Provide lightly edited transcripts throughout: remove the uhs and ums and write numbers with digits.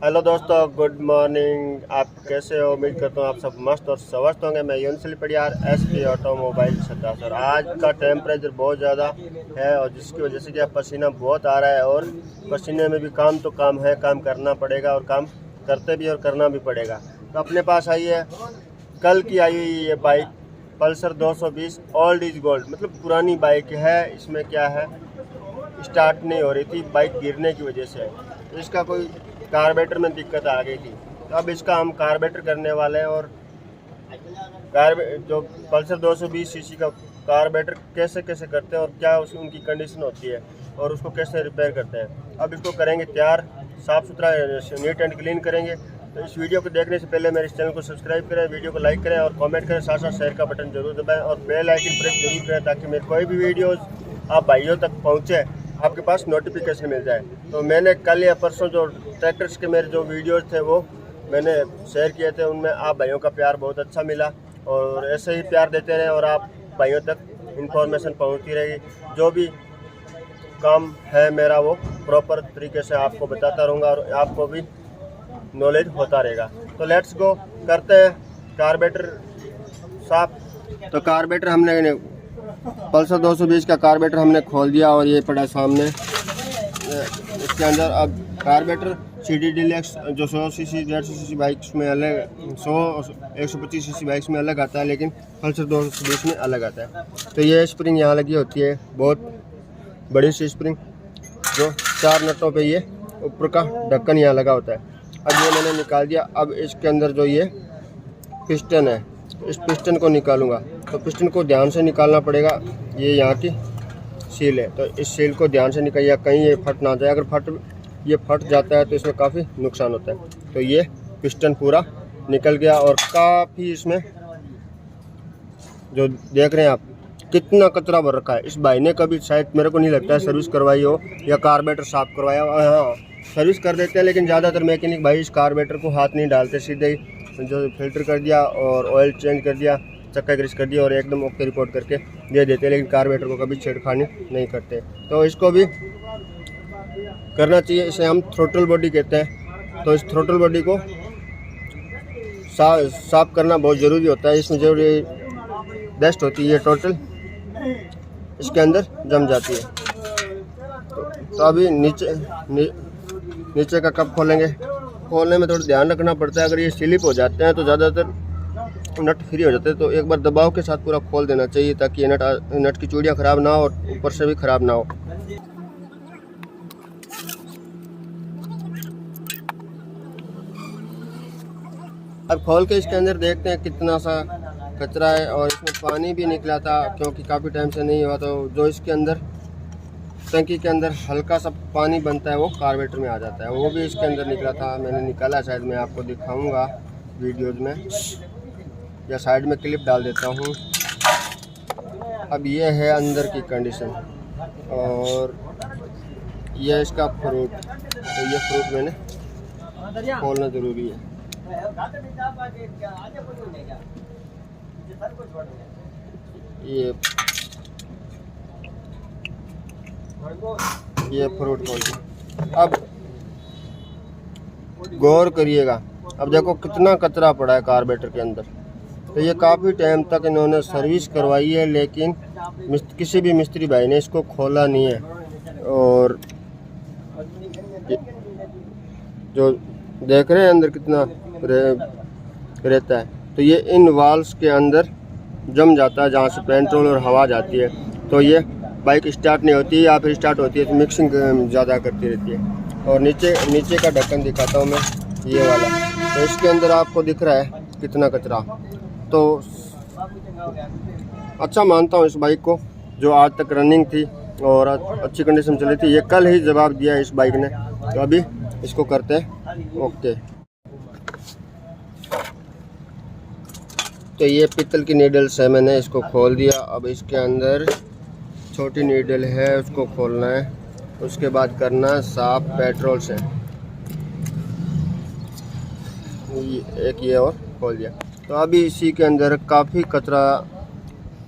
Hello दोस्तों, good morning. आप कैसे हो? उम्मीद करता हूँ आप सब मस्त और स्वस्थ होंगे। मैं यूनसिल पड़ियार SP ऑटोमोबाइल सर। आज का टेम्परेचर बहुत ज़्यादा है और जिसकी वजह से क्या पसीना बहुत आ रहा है और पसीने में भी काम तो काम है, काम करना पड़ेगा और काम करते भी और करना भी पड़ेगा। तो अपने पास आई है कल की आई हुई ये bike Pulsar 220 old is gold, मतलब पुरानी बाइक है। इसमें क्या है, स्टार्ट नहीं हो रही थी, बाइक गिरने की वजह से। इसका कोई कार्बेटर में दिक्कत आ गई थी, तो अब इसका हम कार्बेटर करने वाले हैं। और जो पल्सर 220 सीसी का कार्बेटर कैसे कैसे करते हैं और क्या उनकी कंडीशन होती है और उसको कैसे रिपेयर करते हैं, अब इसको करेंगे तैयार, साफ़ सुथरा नीट एंड क्लीन करेंगे। तो इस वीडियो को देखने से पहले मेरे इस चैनल को सब्सक्राइब करें, वीडियो को लाइक करें और कमेंट करें, साथ साथ शेयर का बटन जरूर दबाएं और बेल आइकन प्रेस जरूर करें ताकि मेरे कोई भी वीडियोज़ आप भाइयों तक पहुँचे, आपके पास नोटिफिकेशन मिल जाए। तो मैंने कल या परसों जो ट्रैक्टर्स के मेरे जो वीडियोज़ थे वो मैंने शेयर किए थे, उनमें आप भाइयों का प्यार बहुत अच्छा मिला और ऐसे ही प्यार देते रहें और आप भाइयों तक इन्फॉर्मेशन पहुंचती रहेगी। जो भी काम है मेरा वो प्रॉपर तरीके से आपको बताता रहूँगा और आपको भी नॉलेज होता रहेगा। तो लेट्स गो, करते हैं कार्बेटर साफ। तो कार्बेटर हमने पल्सर 220 का कार्बेटर हमने खोल दिया और ये पड़ा सामने इसके अंदर। अब कार्बेटर CD डीलक्स जो 100 सीसी 150 सीसी बाइक्स में अलग, 100-125 सीसी बाइक्स में अलग आता है, लेकिन पल्सर 220 में अलग आता है। तो ये स्प्रिंग यहाँ लगी होती है, बहुत बड़ी सी स्प्रिंग, जो 4 नटों पे ये ऊपर का ढक्कन यहाँ लगा होता है। अब ये मैंने निकाल दिया। अब इसके अंदर जो ये पिस्टन है, इस पिस्टन को निकालूंगा। तो पिस्टन को ध्यान से निकालना पड़ेगा, ये यहाँ की सील है, तो इस सील को ध्यान से निकालिए, कहीं ये फट ना जाए। अगर ये फट जाता है तो इसमें काफ़ी नुकसान होता है। तो ये पिस्टन पूरा निकल गया और काफ़ी इसमें जो देख रहे हैं आप कितना कचरा भर रखा है। इस भाई ने कभी शायद, मेरे को नहीं लगता है, सर्विस करवाई हो या कार्बेटर साफ करवाया हो। हाँ, सर्विस कर देते हैं, लेकिन ज़्यादातर मैकेनिक भाई इस कार्बेटर को हाथ नहीं डालते, सीधे ही जो फिल्टर कर दिया और ऑयल चेंज कर दिया, चक्का ग्रीस कर दिया और एकदम ओके रिपोर्ट करके दे देते हैं, लेकिन कार्बेटर को कभी छेड़खानी नहीं करते। तो इसको भी करना चाहिए। इसे हम थ्रोटल बॉडी कहते हैं। तो इस थ्रोटल बॉडी को साफ करना बहुत ज़रूरी होता है। इसमें जो ये डस्ट होती है, ये टोटल इसके अंदर जम जाती है। तो अभी नीचे का कप खोलेंगे। खोलने में थोड़ा ध्यान रखना पड़ता है, अगर ये स्लिप हो जाते हैं तो ज़्यादातर नट फ्री हो जाते हैं। तो एक बार दबाव के साथ पूरा खोल देना चाहिए ताकि नट की चूड़ियाँ ख़राब ना हो और ऊपर से भी ख़राब ना हो। अब खोल के इसके अंदर देखते हैं कितना सा कचरा है, और इसमें पानी भी निकला था क्योंकि काफ़ी टाइम से नहीं हुआ। तो जो इसके अंदर टंकी के अंदर हल्का सा पानी बनता है वो कार्बेटर में आ जाता है, वो भी इसके अंदर निकला था। मैंने निकाला, शायद मैं आपको दिखाऊंगा वीडियोज़ में या साइड में क्लिप डाल देता हूँ। अब ये है अंदर की कंडीशन और ये इसका फ्रूट। तो ये फ्रूट मैंने खोलना ज़रूरी है। ये फ्रूट खोल दिया। अब गौर करिएगा, अब देखो कितना कचरा पड़ा है कार्बेटर के अंदर। तो ये काफ़ी टाइम तक इन्होंने सर्विस करवाई है, लेकिन किसी भी मिस्त्री भाई ने इसको खोला नहीं है। और जो देख रहे हैं अंदर कितना रहता है, तो ये इन वाल्व्स के अंदर जम जाता है जहाँ से पेट्रोल और हवा जाती है। तो ये बाइक स्टार्ट नहीं होती या फिर स्टार्ट होती है तो मिक्सिंग ज़्यादा करती रहती है। और नीचे का ढक्कन दिखाता हूँ मैं, ये वाला। तो इसके अंदर आपको दिख रहा है कितना कचरा। तो अच्छा मानता हूँ इस बाइक को, जो आज तक रनिंग थी और अच्छी कंडीशन चली थी। ये कल ही जवाब दिया इस बाइक ने। तो अभी इसको करते हैं ओके। तो ये पित्तल की नीडल्स है, मैंने इसको खोल दिया। अब इसके अंदर छोटी नीडल है, उसको खोलना है। उसके बाद करना है साफ पेट्रोल से। एक ये और खोल दिया। तो अभी इसी के अंदर काफ़ी कचरा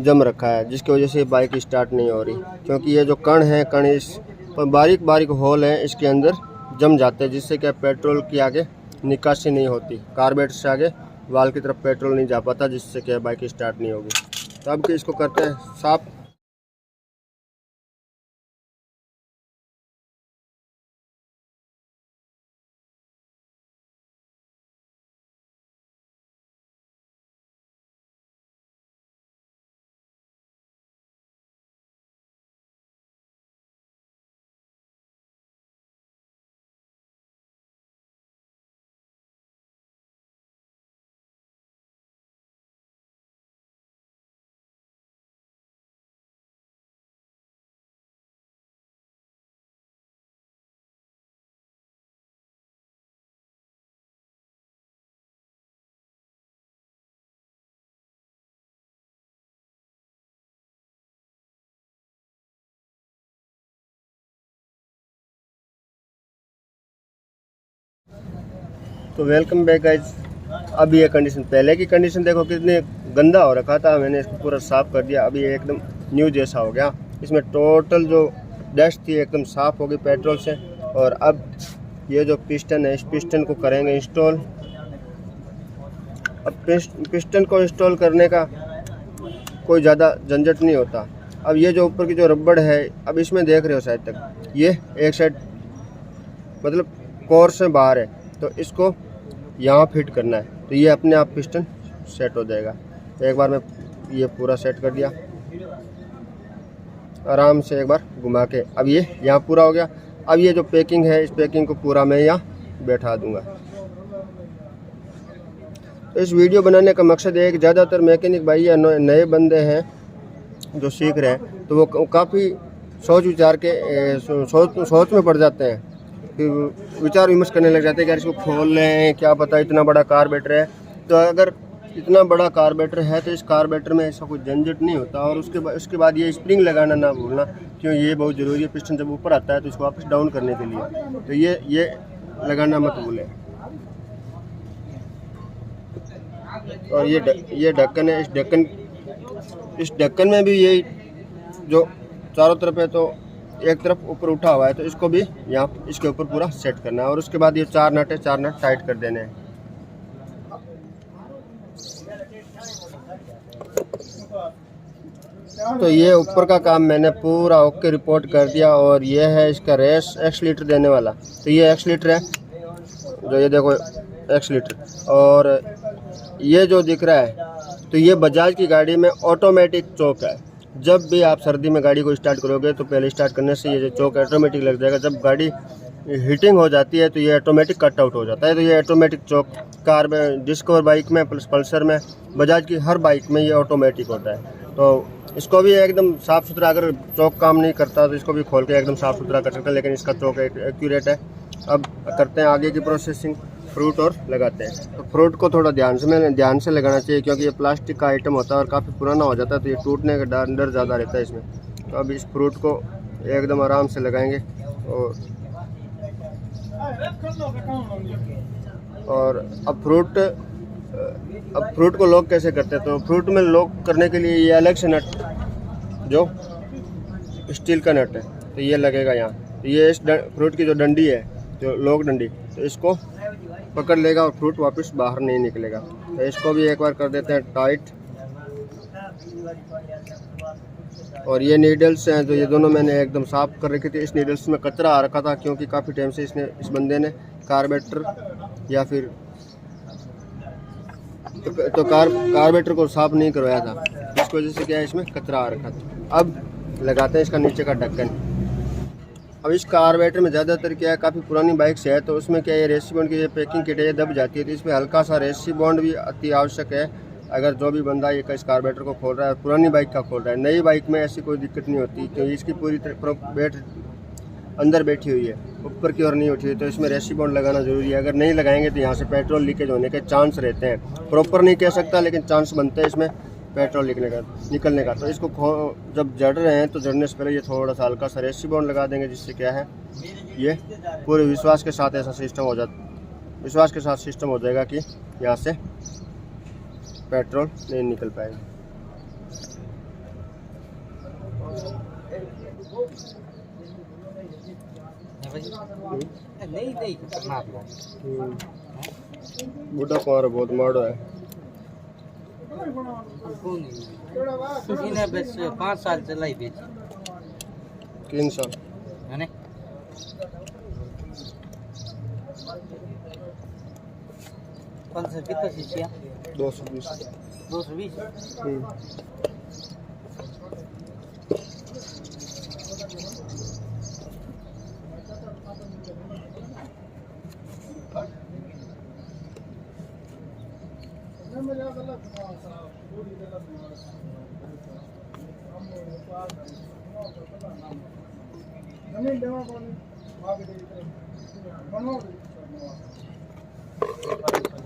जम रखा है, जिसकी वजह से बाइक स्टार्ट नहीं हो रही, क्योंकि ये जो कण है, कण इस पर बारीक बारीक होल है, इसके अंदर जम जाते हैं, जिससे क्या पेट्रोल की आगे निकासी नहीं होती, कार्बोरेटर से आगे वाल की तरफ पेट्रोल नहीं जा पाता, जिससे क्या बाइक स्टार्ट नहीं होगी। तो अब इसको करते हैं साफ। तो वेलकम बैक गाइज। अब ये कंडीशन, पहले की कंडीशन देखो कितने गंदा हो रखा था, मैंने इसको पूरा साफ़ कर दिया। अभी ये एकदम न्यू जैसा हो गया। इसमें टोटल जो डस्ट थी एकदम साफ़ हो गई पेट्रोल से। और अब ये जो पिस्टन है, इस पिस्टन को करेंगे इंस्टॉल। अब पिस्टन को इंस्टॉल करने का कोई ज़्यादा झंझट नहीं होता। अब ये जो ऊपर की जो रबड़ है, अब इसमें देख रहे हो शायद तक, ये एक साइड मतलब कोर से बाहर है, तो इसको यहाँ फिट करना है, तो ये अपने आप पिस्टन सेट हो जाएगा। तो एक बार मैं ये पूरा सेट कर दिया आराम से, एक बार घुमा के। अब ये यहाँ पूरा हो गया। अब ये जो पैकिंग है, इस पैकिंग को पूरा मैं यहाँ बैठा दूंगा। तो इस वीडियो बनाने का मकसद है कि ज़्यादातर मैकेनिक भाई या नए बंदे हैं जो सीख रहे हैं, तो वो काफ़ी सोच विचार के सोच में पड़ जाते हैं, फिर विचार विमर्श करने लग जाते हैं कि यार इसको खोल लें, क्या पता इतना बड़ा कार्बोरेटर है। तो अगर इतना बड़ा कार्बोरेटर है तो इस कार्बोरेटर में ऐसा कोई झंझट नहीं होता। और उसके बाद ये स्प्रिंग लगाना ना भूलना, क्यों ये बहुत ज़रूरी है। पिस्टन जब ऊपर आता है तो इसको वापस डाउन करने के लिए, तो ये लगाना मत भूलें। और ये ढक्कन है, इस ढक्कन में भी यही जो चारों तरफ है, तो एक तरफ ऊपर उठा हुआ है, तो इसको भी यहाँ इसके ऊपर पूरा सेट करना है। और उसके बाद ये 4 नट है, 4 नट टाइट कर देने हैं। तो ये ऊपर का काम मैंने पूरा ओके रिपोर्ट कर दिया। और ये है इसका रेस एक्सीलेटर देने वाला, तो ये एक्सीलेटर है जो ये देखो एक्सीलेटर। और ये जो दिख रहा है, तो ये बजाज की गाड़ी में ऑटोमेटिक चौक है। जब भी आप सर्दी में गाड़ी को स्टार्ट करोगे तो पहले स्टार्ट करने से ये जो चौक ऑटोमेटिक लग जाएगा। जब गाड़ी हीटिंग हो जाती है तो ये ऑटोमेटिक कट आउट हो जाता है। तो ये ऑटोमेटिक चौक कार में, डिस्कवर बाइक में, प्लस पल्सर में, बजाज की हर बाइक में ये ऑटोमेटिक होता है। तो इसको भी एकदम साफ़ सुथरा, अगर चौक काम नहीं करता तो इसको भी खोल के एकदम साफ़ सुथरा कर सकते हैं, लेकिन इसका चौक एक्यूरेट है। अब करते हैं आगे की प्रोसेसिंग, फ्रूट और लगाते हैं। तो फ्रूट को थोड़ा ध्यान से लगाना चाहिए, क्योंकि ये प्लास्टिक का आइटम होता है और काफ़ी पुराना हो जाता है, तो ये टूटने का डर ज़्यादा रहता है इसमें। तो अब इस फ्रूट को एकदम आराम से लगाएंगे। और अब फ्रूट को लॉक कैसे करते हैं, तो फ्रूट में लॉक करने के लिए ये अलग से नट, जो स्टील का नट है, तो ये लगेगा यहाँ। तो ये इस फ्रूट की जो डंडी है, जो लॉक डंडी, तो इसको पकड़ लेगा और फ्रूट वापस बाहर नहीं निकलेगा। तो इसको भी एक बार कर देते हैं टाइट। और ये नीडल्स हैं, तो ये दोनों मैंने एकदम साफ़ कर रखी थी। इस नीडल्स में कचरा आ रखा था, क्योंकि काफ़ी टाइम से इस बंदे ने कार्बोरेटर या फिर तो कार्बोरेटर को साफ़ नहीं करवाया था, इस वजह से क्या है, इसमें कचरा आ रखा था। अब लगाते हैं इसका नीचे का ढक्कन। अब इस कार्बोरेटर में ज़्यादातर क्या है, काफ़ी पुरानी बाइक से है, तो उसमें क्या है, रेसी बॉन्ड की ये पैकिंग किट है, ये दब जाती है। तो इसमें हल्का सा रेसी बॉन्ड भी अति आवश्यक है, अगर जो भी बंदा ये इस कार्बोरेटर को खोल रहा है, पुरानी बाइक का खोल रहा है। नई बाइक में ऐसी कोई दिक्कत नहीं होती, तो इसकी पूरी तरह अंदर बैठी हुई है, ऊपर की ओर नहीं उठी हुई, तो इसमें रेसी बॉन्ड लगाना ज़रूरी है। अगर नहीं लगाएंगे तो यहाँ से पेट्रोल लीकेज होने के चांस रहते हैं। प्रॉपर नहीं कह सकता, लेकिन चांस बनते हैं इसमें पेट्रोल निकलने का। तो इसको जब जड़ रहे हैं तो जड़ने से पहले ये थोड़ा सा हल्का सा रेसी बॉन्ड लगा देंगे, जिससे क्या है, ये पूरे विश्वास के साथ ऐसा सिस्टम हो जाएगा कि यहाँ से पेट्रोल नहीं निकल पाएगा। नहीं नहीं बूढ़ा कुंवारा बहुत माड़ो है। इन्हें बस 5 साल चलाई बेची 3 साल है ना। कौन सा कितना शीशिया 220। 220।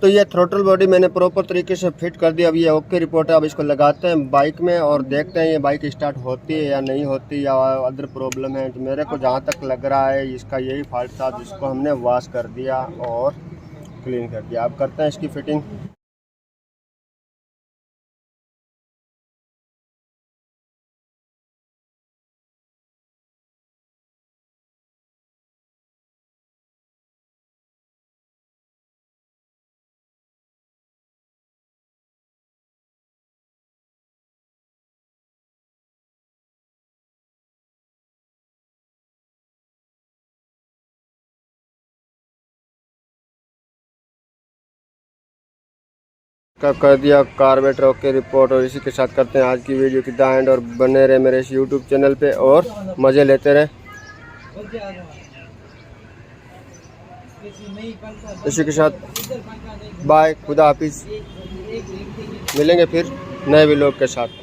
तो ये थ्रोटल बॉडी मैंने प्रॉपर तरीके से फिट कर दिया। अब ये ओके रिपोर्ट है। अब इसको लगाते हैं बाइक में और देखते हैं ये बाइक स्टार्ट होती है या नहीं होती या अदर प्रॉब्लम है। तो मेरे को जहाँ तक लग रहा है इसका यही फॉल्ट था जिसको हमने वॉश कर दिया और क्लीन कर दिया। अब करते हैं इसकी फिटिंग। का कर दिया कार्बेटर ओके रिपोर्ट। और इसी के साथ करते हैं आज की वीडियो की द एंड। और बने रहे मेरे इस यूट्यूब चैनल पे और मज़े लेते रहे। इसी के साथ बाय, खुदा हाफिज़। मिलेंगे फिर नए व्लॉग के साथ।